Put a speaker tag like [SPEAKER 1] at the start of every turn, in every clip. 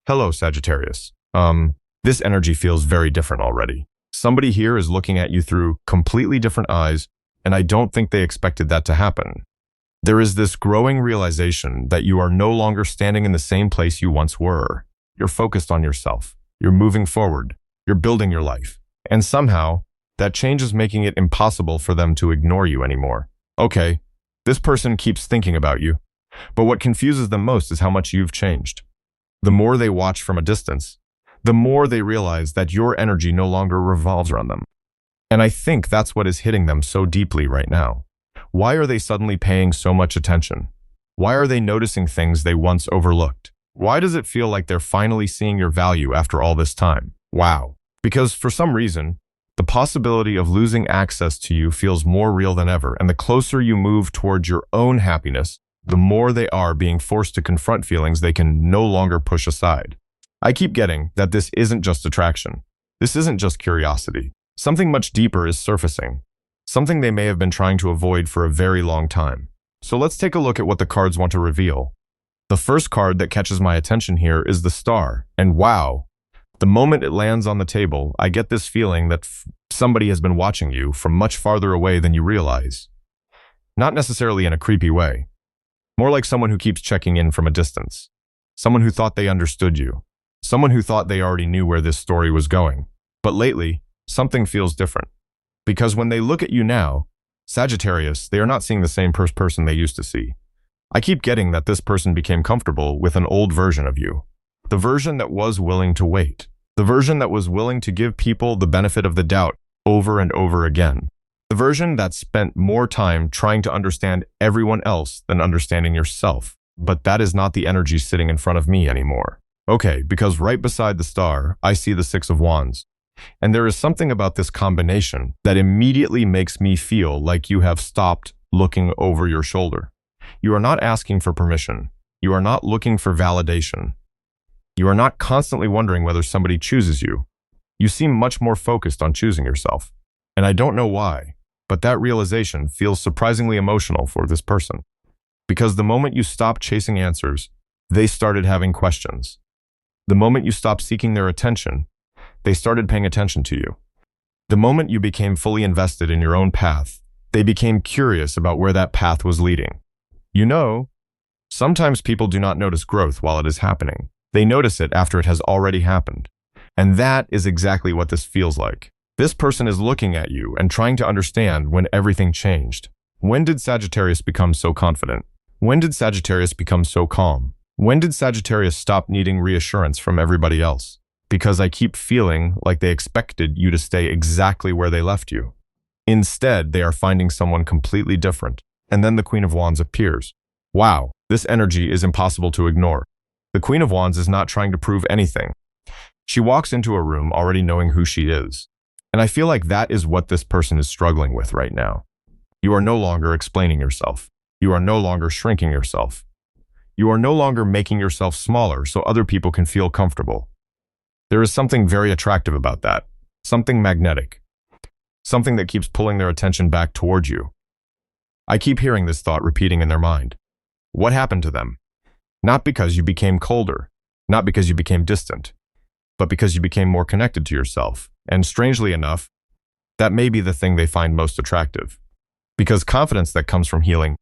[SPEAKER 1] Hello, Sagittarius. This energy feels very different already. Somebody here is looking at you through completely different eyes, and I don't think they expected that to happen. There is this growing realization that you are no longer standing in the same place you once were. You're focused on yourself. You're moving forward. You're building your life. And somehow, that change is making it impossible for them to ignore you anymore. Okay, this person keeps thinking about you, but what confuses them most is how much you've changed. The more they watch from a distance, the more they realize that your energy no longer revolves around them. And I think that's what is hitting them so deeply right now. Why are they suddenly paying so much attention? Why are they noticing things they once overlooked? Why does it feel like they're finally seeing your value after all this time? Wow. Because for some reason, the possibility of losing access to you feels more real than ever, and the closer you move towards your own happiness, the more they are being forced to confront feelings they can no longer push aside. I keep getting that this isn't just attraction. This isn't just curiosity. Something much deeper is surfacing. Something they may have been trying to avoid for a very long time. So let's take a look at what the cards want to reveal. The first card that catches my attention here is the Star. And wow, the moment it lands on the table, I get this feeling that somebody has been watching you from much farther away than you realize. Not necessarily in a creepy way. More like someone who keeps checking in from a distance. Someone who thought they understood you. Someone who thought they already knew where this story was going. But lately, something feels different. Because when they look at you now, Sagittarius, they are not seeing the same person they used to see. I keep getting that this person became comfortable with an old version of you. The version that was willing to wait. The version that was willing to give people the benefit of the doubt over and over again. The version that spent more time trying to understand everyone else than understanding yourself. But that is not the energy sitting in front of me anymore. Okay, because right beside the Star, I see the Six of Wands. And there is something about this combination that immediately makes me feel like you have stopped looking over your shoulder. You are not asking for permission. You are not looking for validation. You are not constantly wondering whether somebody chooses you. You seem much more focused on choosing yourself. And I don't know why, but that realization feels surprisingly emotional for this person. Because the moment you stopped chasing answers, they started having questions. The moment you stopped seeking their attention, they started paying attention to you. The moment you became fully invested in your own path, they became curious about where that path was leading. You know, sometimes people do not notice growth while it is happening. They notice it after it has already happened. And that is exactly what this feels like. This person is looking at you and trying to understand when everything changed. When did Sagittarius become so confident? When did Sagittarius become so calm? When did Sagittarius stop needing reassurance from everybody else? Because I keep feeling like they expected you to stay exactly where they left you. Instead, they are finding someone completely different. And then the Queen of Wands appears. Wow, this energy is impossible to ignore. The Queen of Wands is not trying to prove anything. She walks into a room already knowing who she is. And I feel like that is what this person is struggling with right now. You are no longer explaining yourself. You are no longer shrinking yourself. You are no longer making yourself smaller so other people can feel comfortable. There is something very attractive about that. Something magnetic. Something that keeps pulling their attention back towards you. I keep hearing this thought repeating in their mind. What happened to them? Not because you became colder, not because you became distant, but because you became more connected to yourself. And strangely enough, that may be the thing they find most attractive. Because confidence that comes from healing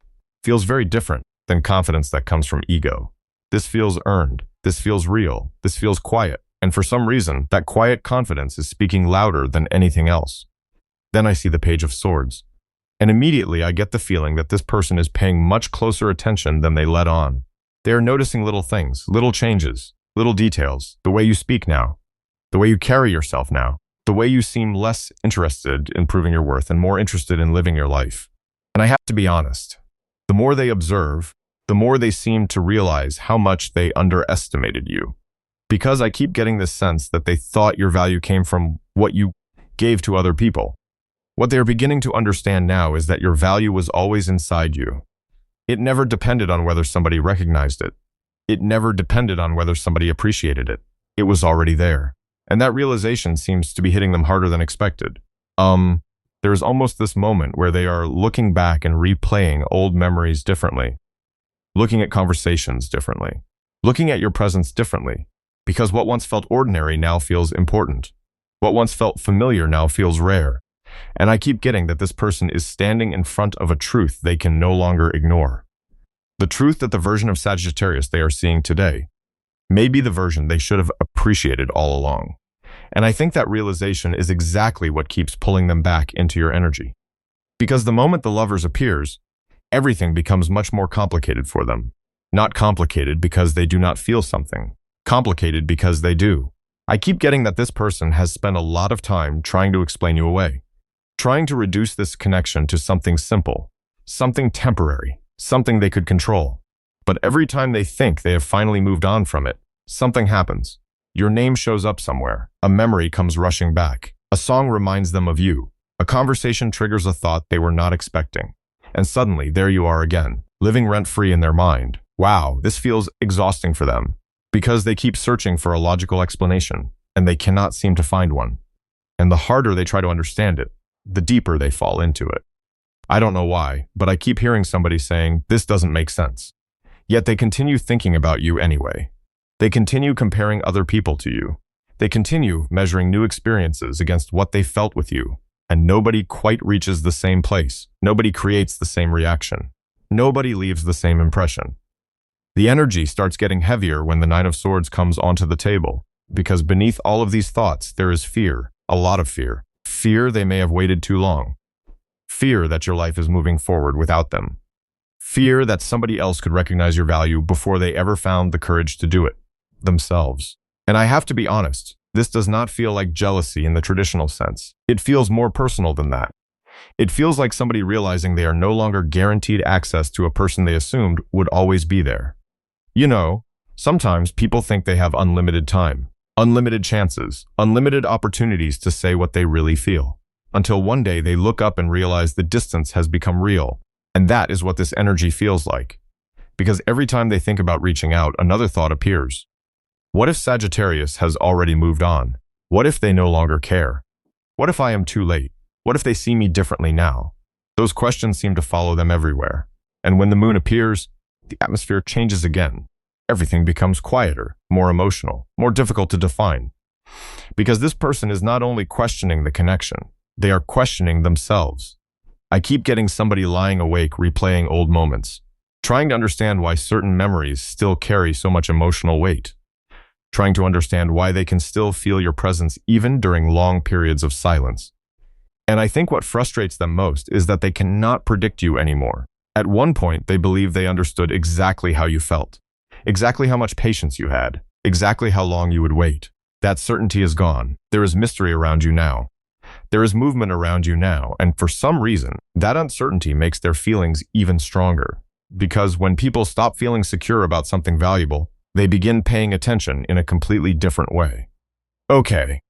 [SPEAKER 1] feels very different than confidence that comes from ego. This feels earned. This feels real. This feels quiet. And for some reason, that quiet confidence is speaking louder than anything else. Then I see the Page of Swords. And immediately I get the feeling that this person is paying much closer attention than they let on. They are noticing little things, little changes, little details, the way you speak now, the way you carry yourself now, the way you seem less interested in proving your worth and more interested in living your life. And I have to be honest, the more they observe, the more they seem to realize how much they underestimated you. Because I keep getting this sense that they thought your value came from what you gave to other people. What they are beginning to understand now is that your value was always inside you. It never depended on whether somebody recognized it. It never depended on whether somebody appreciated it. It was already there. And that realization seems to be hitting them harder than expected. There's almost this moment where they are looking back and replaying old memories differently. Looking at conversations differently. Looking at your presence differently. Because what once felt ordinary now feels important. What once felt familiar now feels rare. And I keep getting that this person is standing in front of a truth they can no longer ignore. The truth that the version of Sagittarius they are seeing today may be the version they should have appreciated all along. And I think that realization is exactly what keeps pulling them back into your energy. Because the moment the lovers appears, everything becomes much more complicated for them. Not complicated because they do not feel something. Complicated because they do. I keep getting that this person has spent a lot of time trying to explain you away. Trying to reduce this connection to something simple, something temporary, something they could control. But every time they think they have finally moved on from it, something happens. Your name shows up somewhere. A memory comes rushing back. A song reminds them of you. A conversation triggers a thought they were not expecting. And suddenly, there you are again, living rent-free in their mind. Wow, this feels exhausting for them. Because they keep searching for a logical explanation, and they cannot seem to find one. And the harder they try to understand it, the deeper they fall into it. I don't know why, but I keep hearing somebody saying, this doesn't make sense. Yet they continue thinking about you anyway. They continue comparing other people to you. They continue measuring new experiences against what they felt with you. And nobody quite reaches the same place. Nobody creates the same reaction. Nobody leaves the same impression. The energy starts getting heavier when the Nine of Swords comes onto the table, because beneath all of these thoughts, there is fear, a lot of fear. Fear they may have waited too long. Fear that your life is moving forward without them. Fear that somebody else could recognize your value before they ever found the courage to do it themselves. And I have to be honest, this does not feel like jealousy in the traditional sense. It feels more personal than that. It feels like somebody realizing they are no longer guaranteed access to a person they assumed would always be there. You know, sometimes people think they have unlimited time, unlimited chances, unlimited opportunities to say what they really feel. Until one day they look up and realize the distance has become real. And that is what this energy feels like. Because every time they think about reaching out, another thought appears. What if Sagittarius has already moved on? What if they no longer care? What if I am too late? What if they see me differently now? Those questions seem to follow them everywhere. And when the moon appears, the atmosphere changes again. Everything becomes quieter, more emotional, more difficult to define. Because this person is not only questioning the connection, they are questioning themselves. I keep getting somebody lying awake replaying old moments, trying to understand why certain memories still carry so much emotional weight, trying to understand why they can still feel your presence even during long periods of silence. And I think what frustrates them most is that they cannot predict you anymore. At one point, they believe they understood exactly how you felt, exactly how much patience you had, exactly how long you would wait. That certainty is gone. There is mystery around you now. There is movement around you now, and for some reason, that uncertainty makes their feelings even stronger. Because when people stop feeling secure about something valuable, they begin paying attention in a completely different way. Okay,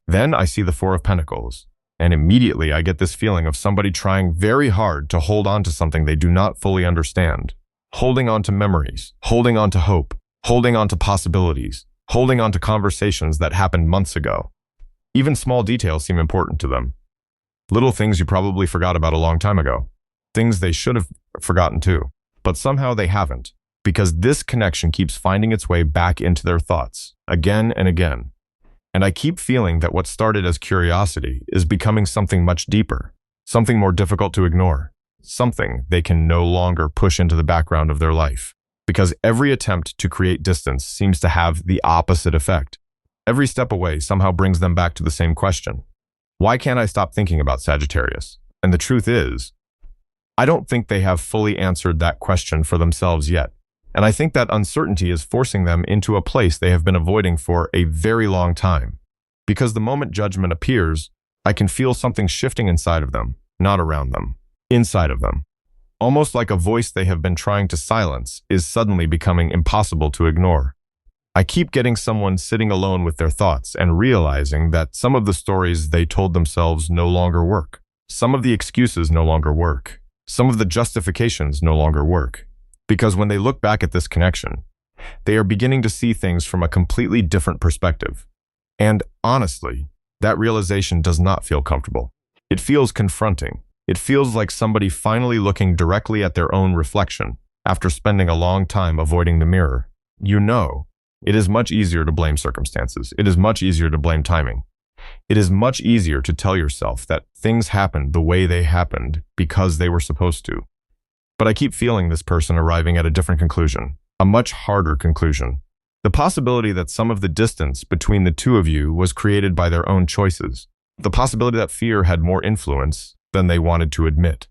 [SPEAKER 1] then I see the Four of Pentacles, and immediately I get this feeling of somebody trying very hard to hold on to something they do not fully understand. Holding on to memories, holding on to hope, holding on to possibilities, holding on to conversations that happened months ago. Even small details seem important to them. Little things you probably forgot about a long time ago. Things they should have forgotten too. But somehow they haven't. Because this connection keeps finding its way back into their thoughts, again and again. And I keep feeling that what started as curiosity is becoming something much deeper, something more difficult to ignore, something they can no longer push into the background of their life. Because every attempt to create distance seems to have the opposite effect. Every step away somehow brings them back to the same question. Why can't I stop thinking about Sagittarius? And the truth is, I don't think they have fully answered that question for themselves yet. And I think that uncertainty is forcing them into a place they have been avoiding for a very long time. Because the moment judgment appears, I can feel something shifting inside of them, not around them, inside of them. Almost like a voice they have been trying to silence is suddenly becoming impossible to ignore. I keep getting someone sitting alone with their thoughts and realizing that some of the stories they told themselves no longer work. Some of the excuses no longer work. Some of the justifications no longer work. Because when they look back at this connection, they are beginning to see things from a completely different perspective. And honestly, that realization does not feel comfortable. It feels confronting. It feels like somebody finally looking directly at their own reflection after spending a long time avoiding the mirror. You know, It is much easier to blame circumstances. It is much easier to blame timing. It is much easier to tell yourself that things happened the way they happened because they were supposed to. But I keep feeling this person arriving at a different conclusion, a much harder conclusion. The possibility that some of the distance between the two of you was created by their own choices. The possibility that fear had more influence than they wanted to admit.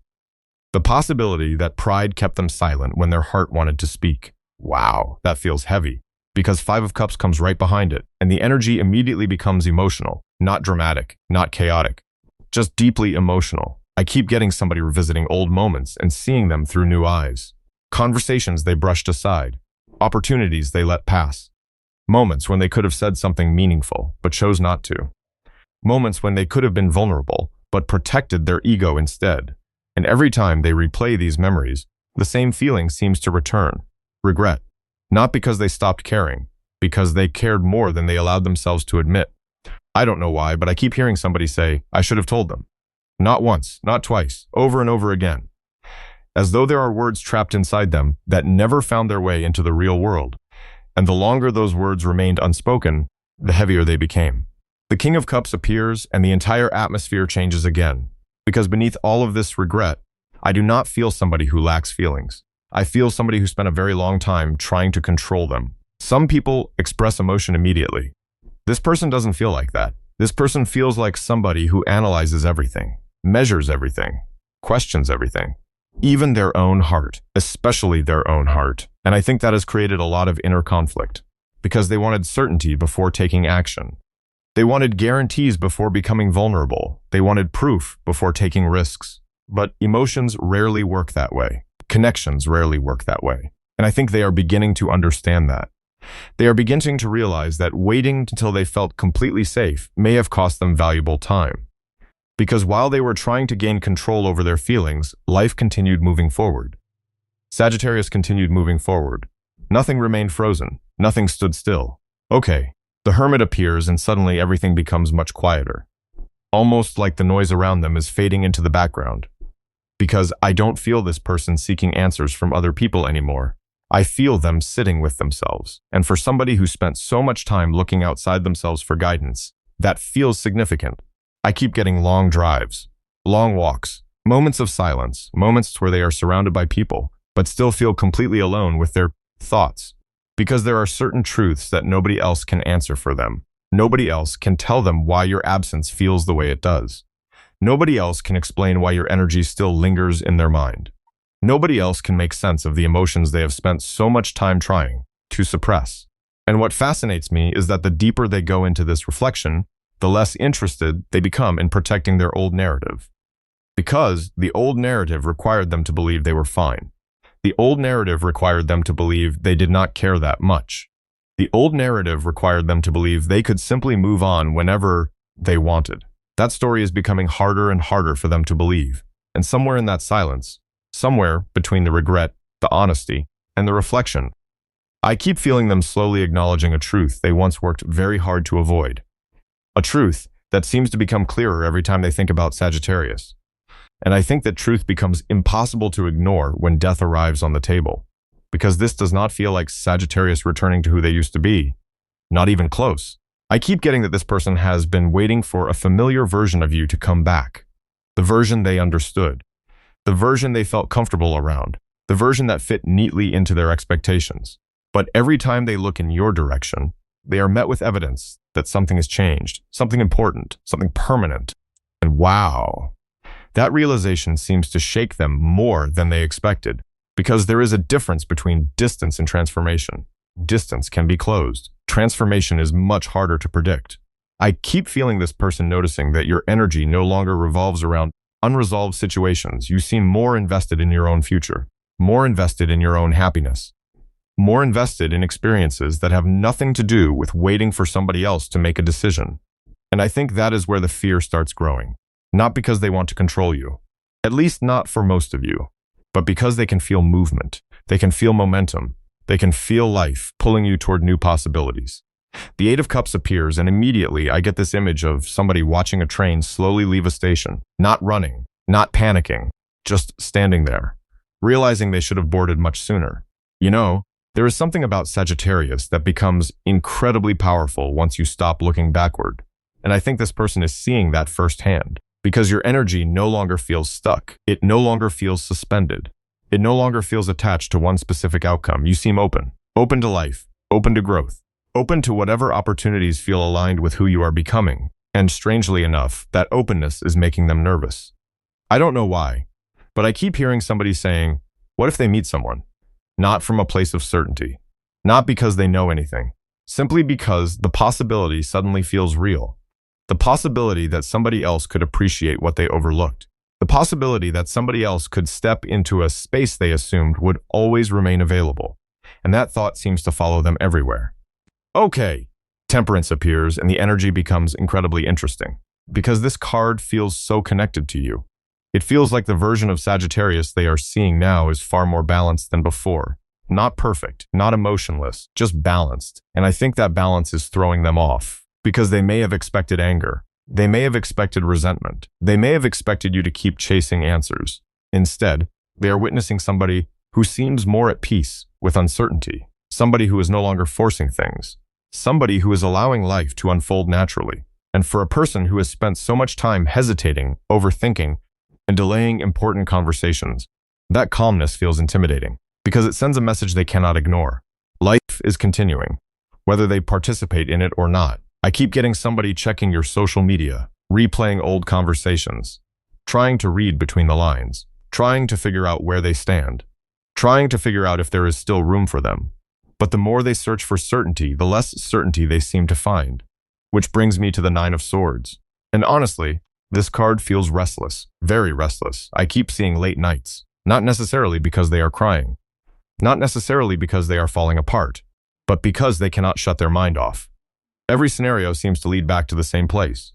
[SPEAKER 1] The possibility that pride kept them silent when their heart wanted to speak. Wow, that feels heavy. Because Five of Cups comes right behind it, and the energy immediately becomes emotional, not dramatic, not chaotic, just deeply emotional. I keep getting somebody revisiting old moments and seeing them through new eyes. Conversations they brushed aside, opportunities they let pass. Moments when they could have said something meaningful, but chose not to. Moments when they could have been vulnerable, but protected their ego instead. And every time they replay these memories, the same feeling seems to return. Regret. Not because they stopped caring, because they cared more than they allowed themselves to admit. I don't know why, but I keep hearing somebody say, I should have told them. Not once, not twice, over and over again. As though there are words trapped inside them that never found their way into the real world. And the longer those words remained unspoken, the heavier they became. The King of Cups appears and the entire atmosphere changes again. Because beneath all of this regret, I do not feel somebody who lacks feelings. I feel somebody who spent a very long time trying to control them. Some people express emotion immediately. This person doesn't feel like that. This person feels like somebody who analyzes everything, measures everything, questions everything, even their own heart, especially their own heart. And I think that has created a lot of inner conflict because they wanted certainty before taking action. They wanted guarantees before becoming vulnerable. They wanted proof before taking risks. But emotions rarely work that way. Connections rarely work that way. And I think they are beginning to understand that. They are beginning to realize that waiting until they felt completely safe may have cost them valuable time. Because while they were trying to gain control over their feelings, life continued moving forward. Sagittarius continued moving forward. Nothing remained frozen. Nothing stood still. Okay, the Hermit appears and suddenly everything becomes much quieter. Almost like the noise around them is fading into the background. Because I don't feel this person seeking answers from other people anymore. I feel them sitting with themselves. And for somebody who spent so much time looking outside themselves for guidance, that feels significant. I keep getting long drives, long walks, moments of silence, moments where they are surrounded by people, but still feel completely alone with their thoughts. Because there are certain truths that nobody else can answer for them. Nobody else can tell them why your absence feels the way it does. Nobody else can explain why your energy still lingers in their mind. Nobody else can make sense of the emotions they have spent so much time trying to suppress. And what fascinates me is that the deeper they go into this reflection, the less interested they become in protecting their old narrative. Because the old narrative required them to believe they were fine. The old narrative required them to believe they did not care that much. The old narrative required them to believe they could simply move on whenever they wanted. That story is becoming harder and harder for them to believe. And somewhere in that silence, somewhere between the regret, the honesty, and the reflection, I keep feeling them slowly acknowledging a truth they once worked very hard to avoid. A truth that seems to become clearer every time they think about Sagittarius. And I think that truth becomes impossible to ignore when death arrives on the table. Because this does not feel like Sagittarius returning to who they used to be. Not even close. I keep getting that this person has been waiting for a familiar version of you to come back. The version they understood. The version they felt comfortable around. The version that fit neatly into their expectations. But every time they look in your direction, they are met with evidence that something has changed, something important, something permanent. And wow, that realization seems to shake them more than they expected. Because there is a difference between distance and transformation. Distance can be closed. Transformation is much harder to predict. I keep feeling this person noticing that your energy no longer revolves around unresolved situations. You seem more invested in your own future, more invested in your own happiness, more invested in experiences that have nothing to do with waiting for somebody else to make a decision. And I think that is where the fear starts growing. Not because they want to control you, at least not for most of you, but because they can feel movement, they can feel momentum, they can feel life pulling you toward new possibilities. The Eight of Cups appears, and immediately I get this image of somebody watching a train slowly leave a station, not running, not panicking, just standing there, realizing they should have boarded much sooner. You know, There is something about Sagittarius that becomes incredibly powerful once you stop looking backward. And I think this person is seeing that firsthand, because your energy no longer feels stuck. It no longer feels suspended. It no longer feels attached to one specific outcome. You seem open to life, open to growth, open to whatever opportunities feel aligned with who you are becoming. And strangely enough, that openness is making them nervous. I don't know why, but I keep hearing somebody saying, what if they meet someone? Not from a place of certainty, not because they know anything, simply because the possibility suddenly feels real. The possibility that somebody else could appreciate what they overlooked. The possibility that somebody else could step into a space they assumed would always remain available. And that thought seems to follow them everywhere. Okay, Temperance appears and the energy becomes incredibly interesting, because this card feels so connected to you. It feels like the version of Sagittarius they are seeing now is far more balanced than before. Not perfect, not emotionless, just balanced. And I think that balance is throwing them off, because they may have expected anger. They may have expected resentment. They may have expected you to keep chasing answers. Instead, they are witnessing somebody who seems more at peace with uncertainty. Somebody who is no longer forcing things. Somebody who is allowing life to unfold naturally. And for a person who has spent so much time hesitating, overthinking, and delaying important conversations, that calmness feels intimidating, because it sends a message they cannot ignore. Life is continuing, whether they participate in it or not. I keep getting somebody checking your social media, replaying old conversations, trying to read between the lines, trying to figure out where they stand, trying to figure out if there is still room for them. But the more they search for certainty, the less certainty they seem to find. Which brings me to the Nine of Swords. And honestly, this card feels restless, very restless. I keep seeing late nights, not necessarily because they are crying, not necessarily because they are falling apart, but because they cannot shut their mind off. Every scenario seems to lead back to the same place.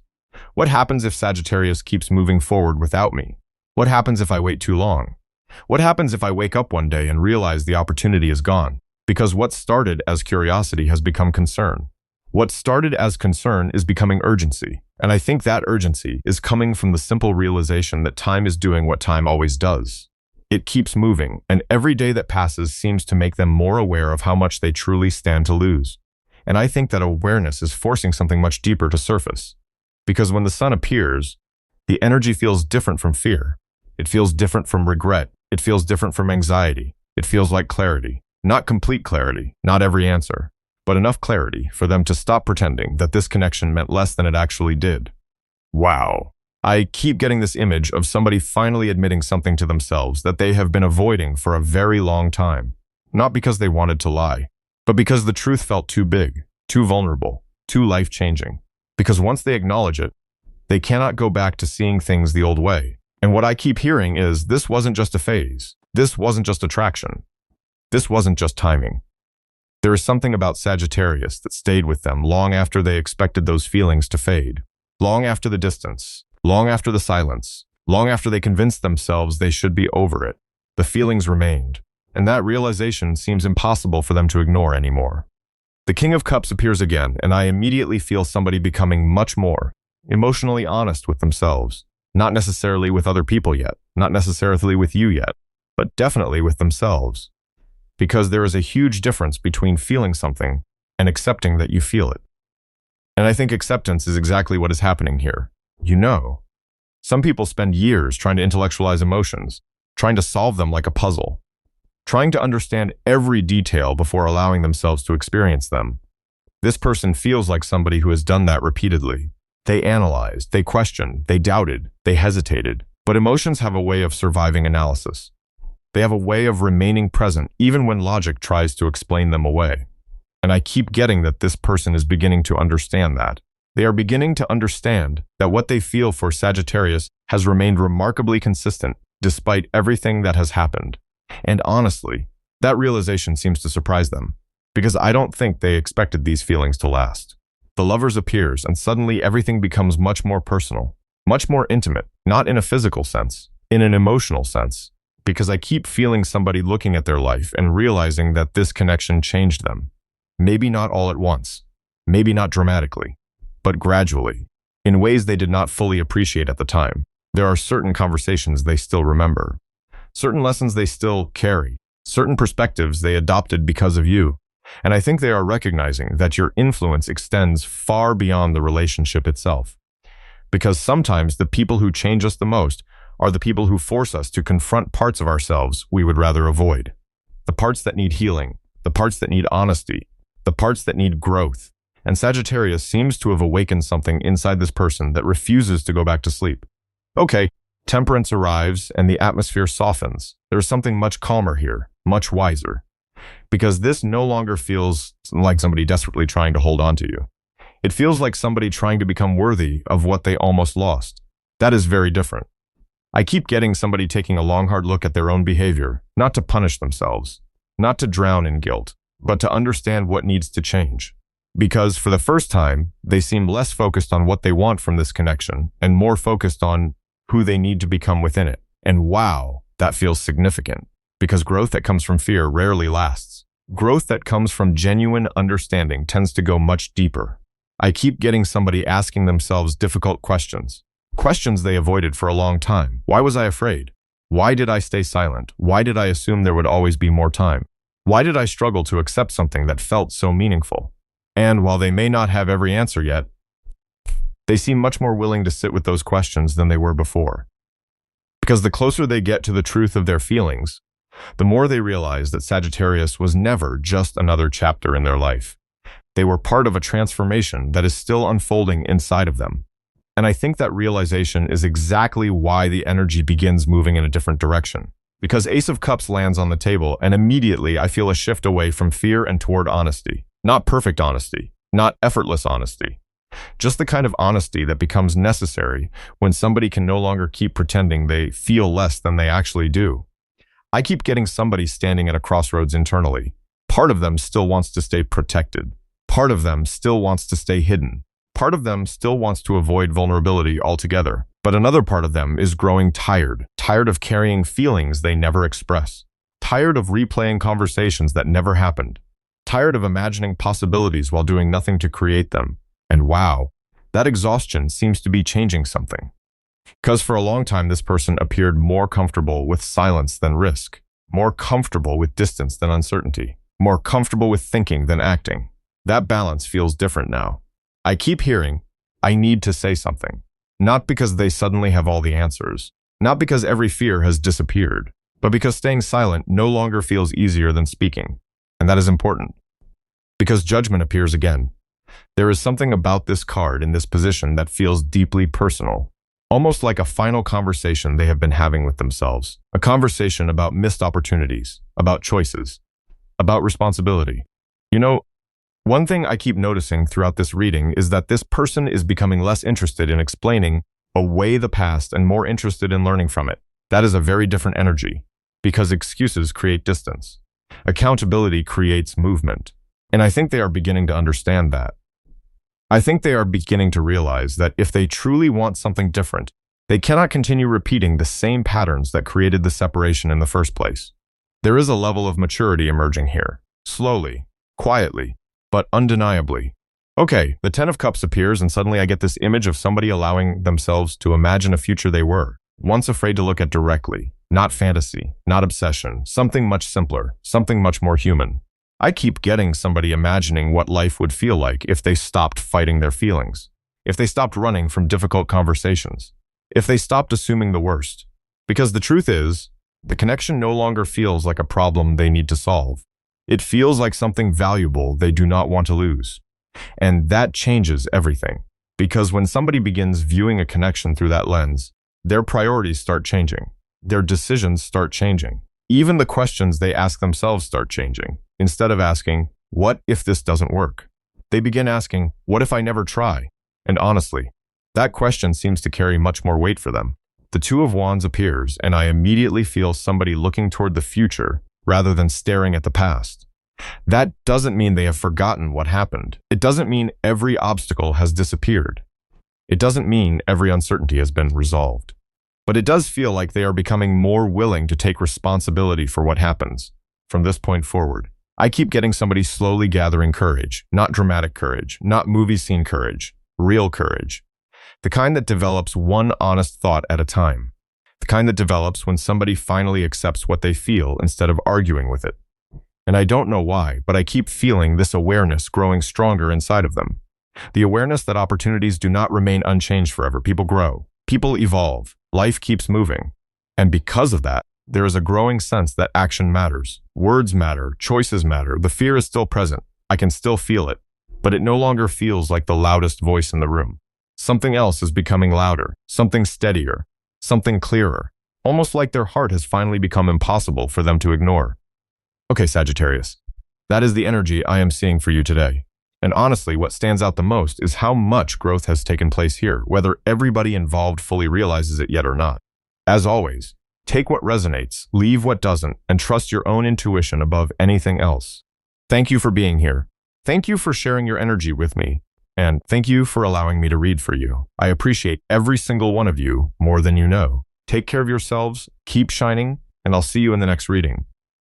[SPEAKER 1] What happens if Sagittarius keeps moving forward without me? What happens if I wait too long? What happens if I wake up one day and realize the opportunity is gone? Because what started as curiosity has become concern. What started as concern is becoming urgency. And I think that urgency is coming from the simple realization that time is doing what time always does. It keeps moving, and every day that passes seems to make them more aware of how much they truly stand to lose. And I think that awareness is forcing something much deeper to surface. Because when the sun appears, the energy feels different from fear. It feels different from regret. It feels different from anxiety. It feels like clarity. Not complete clarity, not every answer, but enough clarity for them to stop pretending that this connection meant less than it actually did. Wow. I keep getting this image of somebody finally admitting something to themselves that they have been avoiding for a very long time. Not because they wanted to lie, but because the truth felt too big, too vulnerable, too life-changing. Because once they acknowledge it, they cannot go back to seeing things the old way. And what I keep hearing is, this wasn't just a phase. This wasn't just attraction. This wasn't just timing. There is something about Sagittarius that stayed with them long after they expected those feelings to fade. Long after the distance. Long after the silence. Long after they convinced themselves they should be over it. The feelings remained. And that realization seems impossible for them to ignore anymore. The King of Cups appears again, and I immediately feel somebody becoming much more emotionally honest with themselves. Not necessarily with other people yet. Not necessarily with you yet. But definitely with themselves. Because there is a huge difference between feeling something and accepting that you feel it. And I think acceptance is exactly what is happening here. You know, some people spend years trying to intellectualize emotions, trying to solve them like a puzzle, trying to understand every detail before allowing themselves to experience them. This person feels like somebody who has done that repeatedly. They analyzed, they questioned, they doubted, they hesitated. But emotions have a way of surviving analysis. They have a way of remaining present even when logic tries to explain them away. And I keep getting that this person is beginning to understand that. They are beginning to understand that what they feel for Sagittarius has remained remarkably consistent despite everything that has happened. And honestly, that realization seems to surprise them, because I don't think they expected these feelings to last. The Lovers appears, and suddenly everything becomes much more personal, much more intimate, not in a physical sense, in an emotional sense. Because I keep feeling somebody looking at their life and realizing that this connection changed them. Maybe not all at once, maybe not dramatically, but gradually, in ways they did not fully appreciate at the time. There are certain conversations they still remember, certain lessons they still carry, certain perspectives they adopted because of you. And I think they are recognizing that your influence extends far beyond the relationship itself. Because sometimes the people who change us the most are the people who force us to confront parts of ourselves we would rather avoid. The parts that need healing, the parts that need honesty, the parts that need growth. And Sagittarius seems to have awakened something inside this person that refuses to go back to sleep. Okay, temperance arrives and the atmosphere softens. There is something much calmer here, much wiser. Because this no longer feels like somebody desperately trying to hold on to you. It feels like somebody trying to become worthy of what they almost lost. That is very different. I keep getting somebody taking a long, hard look at their own behavior, not to punish themselves, not to drown in guilt, but to understand what needs to change. Because for the first time, they seem less focused on what they want from this connection and more focused on who they need to become within it. And wow, that feels significant. Because growth that comes from fear rarely lasts. Growth that comes from genuine understanding tends to go much deeper. I keep getting somebody asking themselves difficult questions. Questions they avoided for a long time. Why was I afraid? Why did I stay silent? Why did I assume there would always be more time? Why did I struggle to accept something that felt so meaningful? And while they may not have every answer yet, they seem much more willing to sit with those questions than they were before. Because the closer they get to the truth of their feelings, the more they realize that Sagittarius was never just another chapter in their life. They were part of a transformation that is still unfolding inside of them. And I think that realization is exactly why the energy begins moving in a different direction. Because Ace of Cups lands on the table, and immediately I feel a shift away from fear and toward honesty. Not perfect honesty, not effortless honesty. Just the kind of honesty that becomes necessary when somebody can no longer keep pretending they feel less than they actually do. I keep getting somebody standing at a crossroads internally. Part of them still wants to stay protected. Part of them still wants to stay hidden. Part of them still wants to avoid vulnerability altogether. But another part of them is growing tired of carrying feelings they never express, tired of replaying conversations that never happened, tired of imagining possibilities while doing nothing to create them. And wow, that exhaustion seems to be changing something. Because for a long time, this person appeared more comfortable with silence than risk, more comfortable with distance than uncertainty, more comfortable with thinking than acting. That balance feels different now. I keep hearing, I need to say something. Not because they suddenly have all the answers, not because every fear has disappeared, but because staying silent no longer feels easier than speaking. And that is important. Because judgment appears again. There is something about this card in this position that feels deeply personal, almost like a final conversation they have been having with themselves. A conversation about missed opportunities, about choices, about responsibility. You know, one thing I keep noticing throughout this reading is that this person is becoming less interested in explaining away the past and more interested in learning from it. That is a very different energy, because excuses create distance. Accountability creates movement. And I think they are beginning to understand that. I think they are beginning to realize that if they truly want something different, they cannot continue repeating the same patterns that created the separation in the first place. There is a level of maturity emerging here, slowly, quietly, but undeniably. Okay, the Ten of Cups appears and suddenly I get this image of somebody allowing themselves to imagine a future they were, once afraid to look at directly, not fantasy, not obsession, something much simpler, something much more human. I keep getting somebody imagining what life would feel like if they stopped fighting their feelings, if they stopped running from difficult conversations, if they stopped assuming the worst. Because the truth is, the connection no longer feels like a problem they need to solve. It feels like something valuable they do not want to lose. And that changes everything. Because when somebody begins viewing a connection through that lens, their priorities start changing. Their decisions start changing. Even the questions they ask themselves start changing. Instead of asking, what if this doesn't work? They begin asking, what if I never try? And honestly, that question seems to carry much more weight for them. The Two of Wands appears, and I immediately feel somebody looking toward the future rather than staring at the past. That doesn't mean they have forgotten what happened. It doesn't mean every obstacle has disappeared. It doesn't mean every uncertainty has been resolved. But it does feel like they are becoming more willing to take responsibility for what happens from this point forward. I keep getting somebody slowly gathering courage, not dramatic courage, not movie scene courage, real courage. The kind that develops one honest thought at a time. the kind that develops when somebody finally accepts what they feel instead of arguing with it. And I don't know why, but I keep feeling this awareness growing stronger inside of them. The awareness that opportunities do not remain unchanged forever. People grow. People evolve. Life keeps moving. And because of that, there is a growing sense that action matters. Words matter. Choices matter. The fear is still present. I can still feel it. But it no longer feels like the loudest voice in the room. Something else is becoming louder. Something steadier. Something clearer. Almost like their heart has finally become impossible for them to ignore. Okay, Sagittarius. That is the energy I am seeing for you today. And honestly, what stands out the most is how much growth has taken place here, whether everybody involved fully realizes it yet or not. As always, take what resonates, leave what doesn't, and trust your own intuition above anything else. Thank you for being here. Thank you for sharing your energy with me. And thank you for allowing me to read for you. I appreciate every single one of you more than you know. Take care of yourselves, keep shining, and I'll see you in the next reading.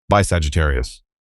[SPEAKER 1] Bye, Sagittarius.